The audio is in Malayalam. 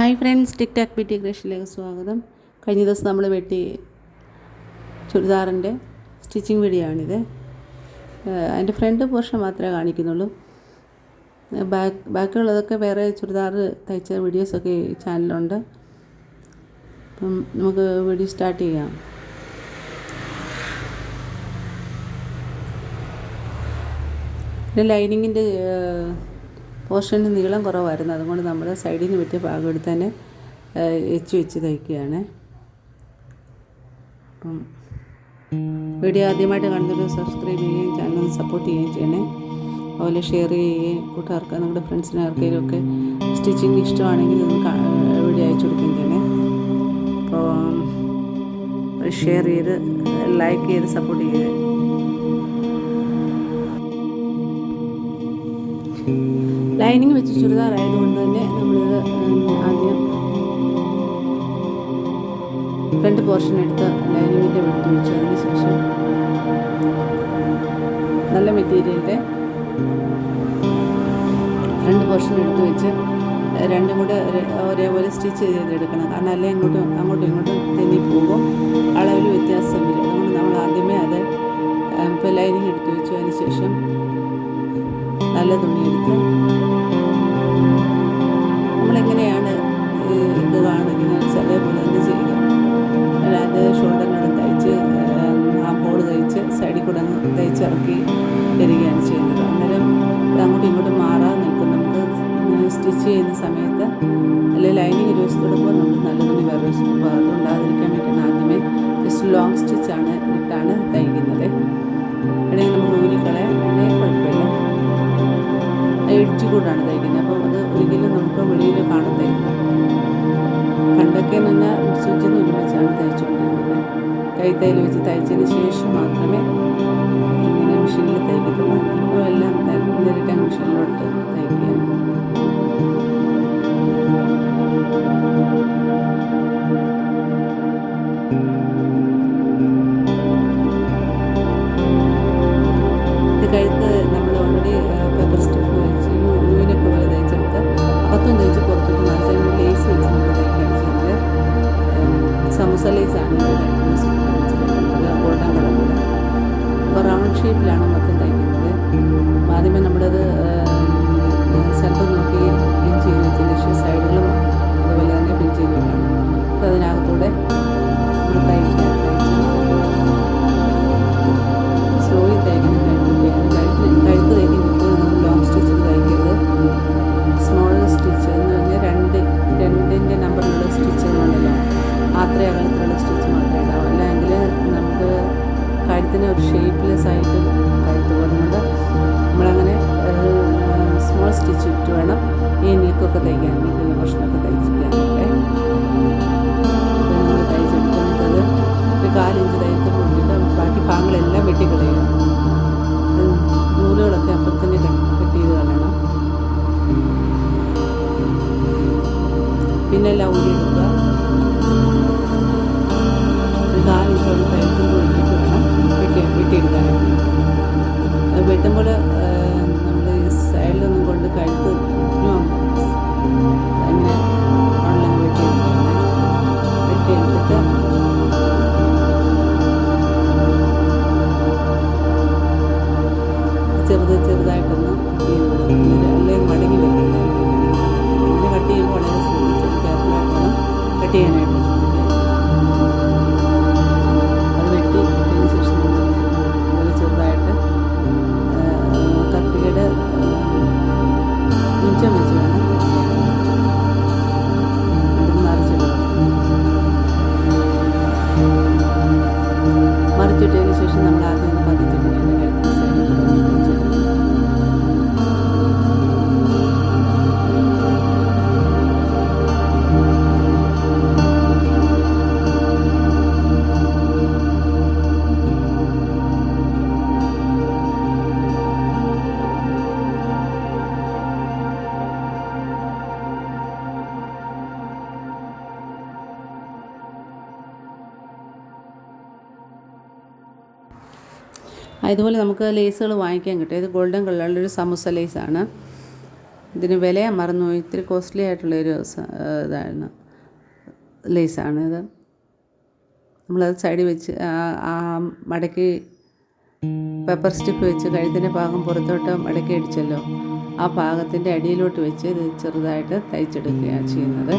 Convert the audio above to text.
ഹായ് ഫ്രണ്ട്സ്, ടിക് ടാക് ബ്യൂട്ടി ക്രിയേഷനിലേക്ക് സ്വാഗതം. കഴിഞ്ഞ ദിവസം നമ്മൾ വെട്ടി ചുരിദാറിൻ്റെ സ്റ്റിച്ചിങ് വീഡിയോ ആണിത്. അതിൻ്റെ ഫ്രണ്ട് പോർഷൻ മാത്രമേ കാണിക്കുന്നുള്ളൂ. ബാക്കിയുള്ളതൊക്കെ വേറെ ചുരിദാർ തയ്ച്ച വീഡിയോസൊക്കെ ഈ ചാനലുണ്ട്. അപ്പം നമുക്ക് വീഡിയോ സ്റ്റാർട്ട് ചെയ്യാം. പിന്നെ ലൈനിങ്ങിൻ്റെ പോർഷന് നീളം കുറവായിരുന്നു, അതുകൊണ്ട് നമ്മൾ സൈഡിൽ നിന്ന് വെട്ടിയ ഭാഗം എടുത്ത് തന്നെ വെച്ച് തയ്ക്കുകയാണ്. അപ്പം വീഡിയോ ആദ്യമായിട്ട് കാണുന്നവർ സബ്സ്ക്രൈബ് ചെയ്യുകയും ചാനൽ സപ്പോർട്ട് ചെയ്യുകയും ചെയ്യണേ. അതുപോലെ ഷെയർ ചെയ്യുകയും കൂട്ടുകാർക്ക് നമ്മുടെ ഫ്രണ്ട്സിന് ആർക്കെങ്കിലും ഒക്കെ സ്റ്റിച്ചിങ് ഇഷ്ടമാണെങ്കിൽ വീഡിയോ അയച്ചു കൊടുക്കുകയും ചെയ്യണേ. അപ്പോൾ ഷെയർ ചെയ്ത് ലൈക്ക് ചെയ്ത് സപ്പോർട്ട് ചെയ്ത് ലൈനിങ് വെച്ച് ചുരിദാർ ആയതുകൊണ്ട് തന്നെ നമ്മളിത് ആദ്യം ഫ്രണ്ട് പോർഷൻ എടുത്ത് ലൈനിങ്ങിൻ്റെ വെട്ടി വെച്ചു. അതിന് ശേഷം നല്ല മെറ്റീരിയലിൻ്റെ ഫ്രണ്ട് പോർഷൻ എടുത്ത് വെച്ച് രണ്ടും കൂടെ ഒരേപോലെ സ്റ്റിച്ച് ചെയ്തെടുക്കണം. കാരണം അല്ലെങ്കിൽ അങ്ങോട്ടും ഇങ്ങോട്ടും തെന്നിപ്പോകും, അളവിൽ വ്യത്യാസം വരും. അതുകൊണ്ട് നമ്മൾ ആദ്യമേ അത് ഇപ്പോൾ ലൈനിങ് എടുത്ത് വെച്ചു. അതിന് ശേഷം നല്ല തുണിയെടുത്ത് നമ്മളെങ്ങനെയാണ് ഇത് കാണുന്നത് അതേപോലെ തന്നെ ചെയ്യുക. അത് ഷോൾഡറിനോട് തയ്ച്ച് ആ ഹോൾ തയ്ച്ച് സൈഡിൽ കൂടെ തയ്ച്ചിറക്കി വരികയാണ് ചെയ്യുന്നത്. അന്നേരം അങ്ങോട്ടും ഇങ്ങോട്ടും മാറാതെ നിൽക്കും. നമുക്ക് സ്റ്റിച്ച് ചെയ്യുന്ന സമയത്ത് അല്ലെങ്കിൽ ലൈനിങ് ഒരു വശത്തോടുമ്പോൾ നമുക്ക് നല്ല തുണി വേറെ വശത്ത് അതുകൊണ്ടാതിരിക്കാൻ വേണ്ടിയിട്ടാണ് ആദ്യമേ ജസ്റ്റ് ലോങ് സ്റ്റിച്ചാണ് ഇട്ടാണ് തയ്ക്കുന്നത്. ഇടയിൽ നമുക്ക് ഊരിക്കളയാൻ കുഴപ്പമില്ല. എഡ്ജ് കൂടാണ് തയ്ക്കുന്നത്. അപ്പം അത് ഒരിക്കലും നമുക്ക് വെളിയിൽ കാണത്തില്ല. പണ്ടൊക്കെ എന്ന് പറഞ്ഞാൽ സൂചി നൂല് വെച്ചാണ് തയ്ച്ചുകൊണ്ടിരുന്നത്. കൈത്തയ്യൽ വെച്ച് തയ്ച്ചതിന് ശേഷം മാത്രമേ ഇങ്ങനെ മെഷീനിൽ തയ്ക്കത്തുള്ളൂ. ഇപ്പോൾ എല്ലാം നേരിട്ട് മെഷീനിലോട്ട് തയ്ക്കുകയാണ്. ഇത് കഴുത്ത് നമ്മൾ ഓൾറെഡി പേപ്പർ സ്റ്റിഫ് വെച്ച് യൂനൊക്കെ പോലെ തയ്ച്ചെടുത്ത് അകത്തും തയ്ച്ച് പുറത്തോട്ട് മാറ്റി ലേസ് വെച്ച് നമ്മൾ തയ്ക്കുകയാണ് ചെയ്യുന്നത്. സമൂസ ലേസാണ് ഗോൾഡൻ കളറിൽ. അപ്പോൾ റൗണ്ട് ഷേപ്പിലാണ് മൊത്തം തയ്ക്കുന്നത്. ആദ്യമേ നമ്മളത് സെൻറ്റർ നോക്കി പിൻ ചെയ്ത് വെച്ചതിന് ശേഷം സൈഡുകളും അതുപോലെ തന്നെ പിൻ ചെയ്ത് വെക്കണം. അപ്പോൾ അതിനകത്തൂടെ നമ്മൾ തയ്ക്കുകയാണ്. സ്ലോയിൽ തയ്ക്കുന്നത് കഴുത്ത് തയ്ക്കുമ്പോൾ നമ്മൾ ലോങ് സ്റ്റിച്ചിൽ തയ്ക്കരുത്. സ്മോൾ സ്റ്റിച്ച് എന്ന് പറഞ്ഞാൽ രണ്ടിൻ്റെ നമ്പറിലുള്ള സ്റ്റിച്ചുകളുണ്ടല്ലോ, അത്രയും അകലത്തിലുള്ള സ്റ്റിച്ച് മാത്രമേ ഉണ്ടാവും. അല്ലെങ്കിൽ നമുക്ക് കഴുത്തിന് ഒരു ഷേപ്പ്ലെസ് ആയിട്ട് കഴുത്ത് പോകുന്നുണ്ട്. നമ്മളങ്ങനെ സ്മോൾ സ്റ്റിച്ച് ഇട്ട് വേണം ഈ നീക്കൊക്കെ തയ്ക്കാൻ, നീക്കുന്ന പ്രശ്നമൊക്കെ തയ്ച്ചിട്ടാണല്ലേ. അപ്പോൾ നമ്മൾ തയ്ച്ചെടുക്കുന്നത് ഒരു 4 ഇഞ്ച് തയ്ത്ത് പോയിട്ട് ബാക്കി ഭാഗങ്ങളെല്ലാം വെട്ടിക്കളയുക. നൂലുകളൊക്കെ അപ്പുറത്തന്നെ കട്ട് ചെയ്ത് കളയണം. പിന്നെ എല്ലാം ഊരിയെടുക്കുക. ഒരു 4 ഇഞ്ചോളം തയ്ക്കുമ്പോൾ ഇട്ടിട്ട് വേണം വെട്ടിയെടുക്കാനായിട്ട്. അത് വെട്ടുമ്പോൾ നമ്മൾ സൈഡിലൊന്നും കൊണ്ട് കഴുത്ത് അങ്ങനെ ഉള്ളങ്ങ് വെട്ടിയെടുക്കുകയാണ്. വെട്ടിയെടുത്തിട്ട് ചെറുതായിട്ടൊന്ന് കട്ട് ചെയ്ത് കൊടുക്കും. അല്ലെങ്കിൽ മടങ്ങി വരുന്നില്ല. ഇങ്ങനെ കട്ട് ചെയ്യുമ്പോൾ വളരെ ശ്രദ്ധിച്ചൊരു കെയർഫുള്ളായിട്ട് വേണം കട്ട് ചെയ്യാനായിട്ട്. അത് വെട്ടിയതിന് ശേഷം അതുപോലെ ചെറുതായിട്ട് കത്രികയുടെ മിച്ചം വെച്ച് വേണം മറിച്ചിട്ടതിന് ശേഷം നമ്മൾ ആദ്യം ഒന്ന് പതിച്ചിട്ട് തന്നെ കഴുത്തിന് സൈഡിൽ ഇതുപോലെ നമുക്ക് ലേസുകൾ വാങ്ങിക്കാൻ കിട്ടും. ഇത് ഗോൾഡൻ കളറിലൊരു സമൂസ ലേസാണ്. ഇതിന് വില ഞാൻ മറന്നുപോയി. ഇത്തിരി കോസ്റ്റ്ലി ആയിട്ടുള്ളൊരു ഇതാണ്, ലേസാണിത്. നമ്മളത് സൈഡിൽ വെച്ച് മടക്കി പെപ്പർ സ്റ്റിക്ക് വെച്ച് കഴുത്തിൻ്റെ ഭാഗം പുറത്തോട്ട് മടക്കി അടിച്ചല്ലോ, ആ ഭാഗത്തിൻ്റെ അടിയിലോട്ട് വെച്ച് ഇത് ചെറുതായിട്ട് തയ്ച്ചെടുക്കുകയാണ് ചെയ്യുന്നത്.